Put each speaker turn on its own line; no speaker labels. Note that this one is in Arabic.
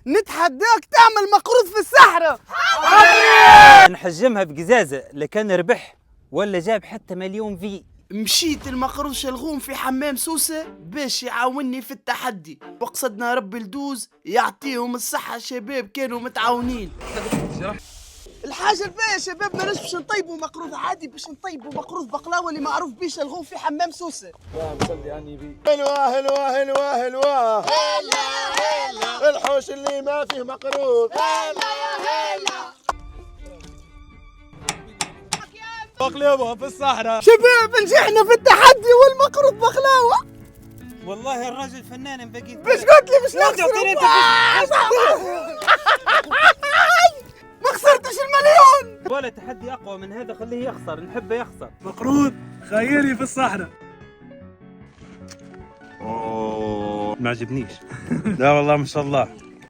نتحداك تعمل مقروض في الصحراء.
نحجمها بقزازة لكان ربح ولا جاب حتى مليون في.
مشيت المقروض شلغوم في حمام سوسة باش يعاوني في التحدي، وقصدنا ربي الدوز يعطيهم الصحة. شباب كانوا متعاونين. الحاجة الباقية يا شباب ماناش باش نطيبوا مقروض عادي، باش نطيبوا مقروض بقلاوة اللي معروف بيه شلغوم في حمام سوسة.
هلوة هلوة هلوة هلوة هلا هلا الحوش اللي ما فيه مقروض هلا يا هلا بقلاوة في الصحراء.
شباب نجحنا في التحدي والمقروض بقلاوة.
والله الراجل فنان بقيت.
باش قلت لي باش نخسر ما خسرتش المليون.
ولا تحدي أقوى من هذا، خليه يخسر، نحبه يخسر.
مقروض خيالي في الصحراء. ما عجبنيش. لا والله ما شاء الله.